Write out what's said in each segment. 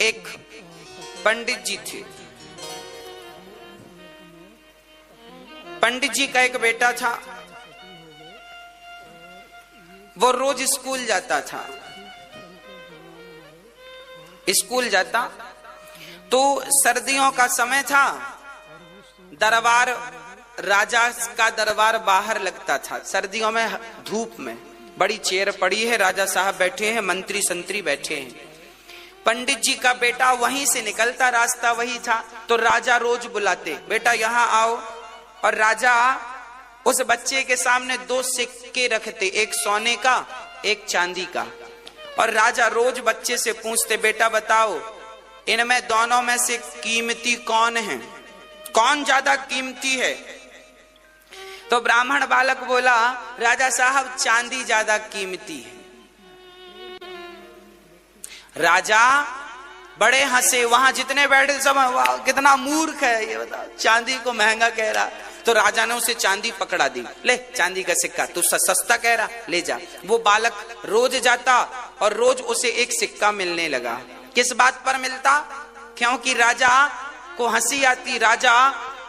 एक पंडित जी थे। पंडित जी का एक बेटा था, वो रोज स्कूल जाता था। स्कूल जाता तो सर्दियों का समय था, दरबार, राजा का दरबार बाहर लगता था। सर्दियों में धूप में बड़ी चेयर पड़ी है, राजा साहब बैठे हैं, मंत्री संतरी बैठे हैं। पंडित जी का बेटा वहीं से निकलता, रास्ता वही था, तो राजा रोज बुलाते, बेटा यहाँ आओ। और राजा उस बच्चे के सामने 2 सिक्के रखते, एक सोने का एक चांदी का। और राजा रोज बच्चे से पूछते, बेटा बताओ इनमें दोनों में से कीमती कौन है, कौन ज्यादा कीमती है? तो ब्राह्मण बालक बोला, राजा साहब चांदी ज्यादा कीमती है। राजा बड़े हंसे, वहां जितने बैठे सब, वाह कितना मूर्ख है ये, बताओ चांदी को महंगा कह रहा। तो राजा ने उसे चांदी पकड़ा दी, ले चांदी का सिक्का, तू सस्ता कह रहा, ले जा। वो बालक रोज जाता और रोज उसे एक सिक्का मिलने लगा। किस बात पर मिलता? क्योंकि राजा को हंसी आती, राजा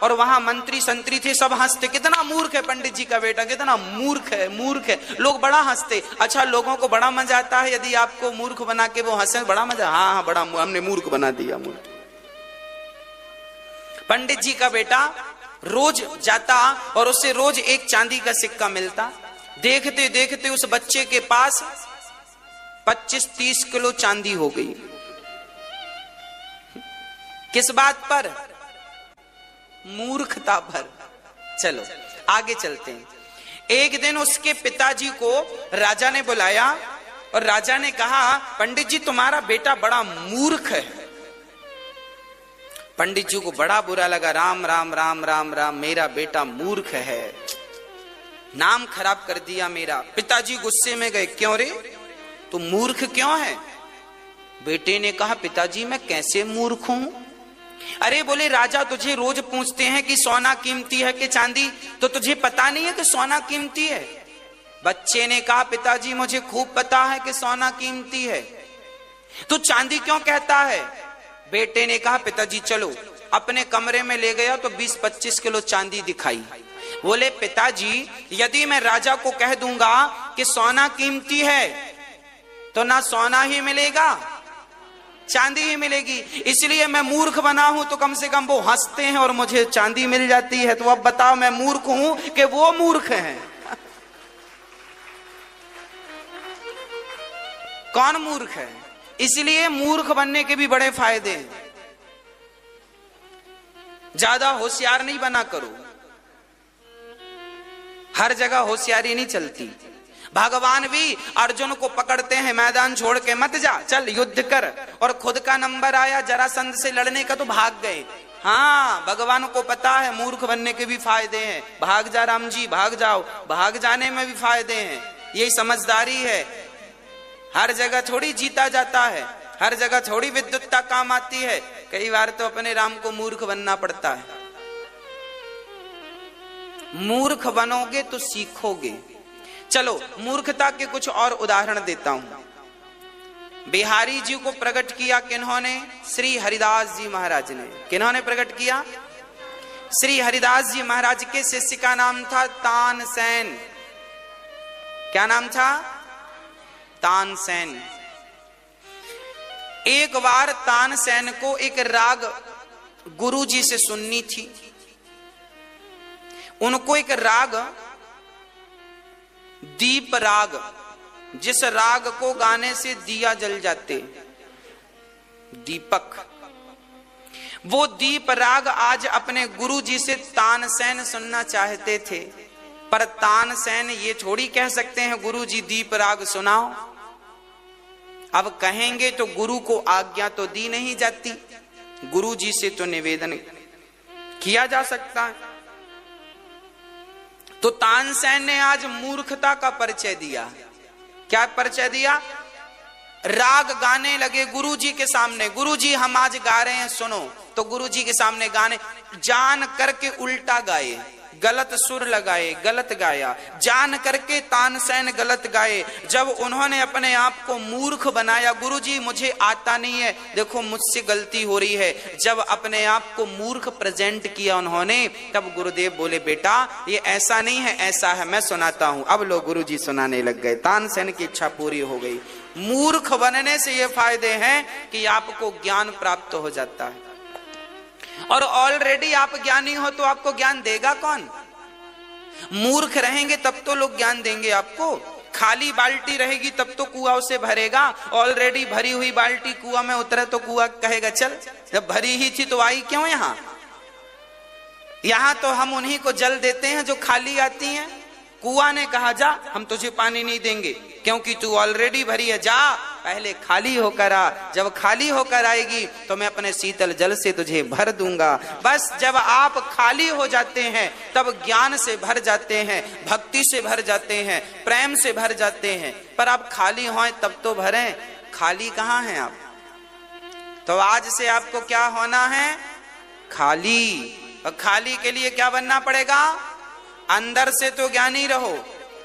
और वहां मंत्री संतरी थे, सब हंसते, कितना मूर्ख है पंडित जी का बेटा, कितना मूर्ख है, मूर्ख है। लोग बड़ा हंसते। अच्छा, लोगों को बड़ा मजा आता है यदि आपको मूर्ख बना के वो हंसे, बड़ा मजा। हाँ, बड़ा, हमने मूर्ख बना दिया, मूर्ख। पंडित जी का बेटा रोज जाता और उससे रोज एक चांदी का सिक्का मिलता। देखते देखते उस बच्चे के पास 25-30 किलो चांदी हो गई। किस बात पर? मूर्खता पर। चलो आगे चलते हैं। एक दिन उसके पिताजी को राजा ने बुलाया और राजा ने कहा, पंडित जी तुम्हारा बेटा बड़ा मूर्ख है। पंडित जी को बड़ा बुरा लगा, राम राम राम राम राम, मेरा बेटा मूर्ख है, नाम खराब कर दिया मेरा। पिताजी गुस्से में गए, क्यों रे, तू मूर्ख क्यों है? बेटे ने कहा, पिताजी मैं कैसे मूर्ख हूं? अरे बोले, राजा तुझे रोज पूछते हैं कि सोना कीमती है कि चांदी, तो तुझे पता नहीं है कि सोना कीमती है? बच्चे ने कहा, पिताजी मुझे खूब पता है कि सोना कीमती है, तू चांदी क्यों कहता है? बेटे ने कहा, पिताजी चलो। अपने कमरे में ले गया तो 20-25 किलो चांदी दिखाई। बोले, पिताजी यदि मैं राजा को कह दूंगा कि सोना कीमती है तो ना सोना ही मिलेगा, चांदी ही मिलेगी। इसलिए मैं मूर्ख बना हूं, तो कम से कम वो हंसते हैं और मुझे चांदी मिल जाती है। तो अब बताओ, मैं मूर्ख हूं कि वो मूर्ख हैं? कौन मूर्ख है? इसलिए मूर्ख बनने के भी बड़े फायदे हैं। ज्यादा होशियार नहीं बना करो, हर जगह होशियारी नहीं चलती। भगवान भी अर्जुन को पकड़ते हैं, मैदान छोड़ के मत जा, चल युद्ध कर। और खुद का नंबर आया जरासंध से लड़ने का तो भाग गए। हाँ, भगवान को पता है मूर्ख बनने के भी फायदे हैं। भाग जा राम जी, भाग जाओ, भाग जाने में भी फायदे हैं। यही समझदारी है। हर जगह थोड़ी जीता जाता है, हर जगह थोड़ी विद्युत्ता काम आती है। कई बार तो अपने राम को मूर्ख बनना पड़ता है। मूर्ख बनोगे तो सीखोगे। चलो मूर्खता के कुछ और उदाहरण देता हूं। बिहारी जी को प्रकट किया किन्होंने? श्री हरिदास जी महाराज ने। किन्होंने प्रकट किया? श्री हरिदास जी महाराज के शिष्य का नाम था तानसेन। क्या नाम था? तानसेन। एक बार तानसेन को एक राग गुरुजी से सुननी थी। उनको एक राग, दीप राग, जिस राग को गाने से दिया जल जाते, दीपक, वो दीप राग आज अपने गुरुजी से तानसेन सुनना चाहते थे। पर तानसेन ये थोड़ी कह सकते हैं गुरुजी दीप राग सुनाओ। अब कहेंगे तो गुरु को आज्ञा तो दी नहीं जाती, गुरुजी से तो निवेदन किया जा सकता है। तो तानसेन ने आज मूर्खता का परिचय दिया। क्या परिचय दिया? राग गाने लगे गुरुजी के सामने। गुरुजी हम आज गा रहे हैं सुनो। तो गुरुजी के सामने गाने, जान करके उल्टा गाए, गलत सुर लगाए, गलत गाया, जान करके तानसेन गलत गाए। जब उन्होंने अपने आप को मूर्ख बनाया, गुरुजी मुझे आता नहीं है, देखो मुझसे गलती हो रही है, जब अपने आप को मूर्ख प्रेजेंट किया उन्होंने, तब गुरुदेव बोले बेटा ये ऐसा नहीं है, ऐसा है, मैं सुनाता हूं। अब लोग गुरुजी सुनाने लग गए। तानसेन की इच्छा पूरी हो गई। मूर्ख बनने से ये फायदे हैं कि आपको ज्ञान प्राप्त हो जाता है, और ऑलरेडी आप ज्ञानी हो तो आपको ज्ञान देगा कौन? मूर्ख रहेंगे तब तो लोग ज्ञान देंगे आपको। खाली बाल्टी रहेगी तब तो कुआं उसे भरेगा। ऑलरेडी भरी हुई बाल्टी कुआं में उतरे तो कुआं कहेगा चल, जब भरी ही थी तो आई क्यों यहां? यहां तो हम उन्हीं को जल देते हैं जो खाली आती हैं। कुआं ने कहा जा, हम तुझे पानी नहीं देंगे क्योंकि तू ऑलरेडी भरी है, जा पहले खाली होकर आ, जब खाली होकर आएगी तो मैं अपने शीतल जल से तुझे भर दूंगा। बस जब आप खाली हो जाते हैं तब ज्ञान से भर जाते हैं, भक्ति से भर जाते हैं, प्रेम से भर जाते हैं। पर आप खाली हों तब तो भरें, खाली कहाँ हैं आप? तो आज से आपको क्या होना है? खाली। और खाली के लिए क्या बनना पड़ेगा? अंदर से तो ज्ञानी रहो,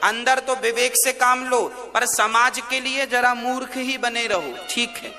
अंदर तो विवेक से काम लो, पर समाज के लिए जरा मूर्ख ही बने रहो, ठीक है।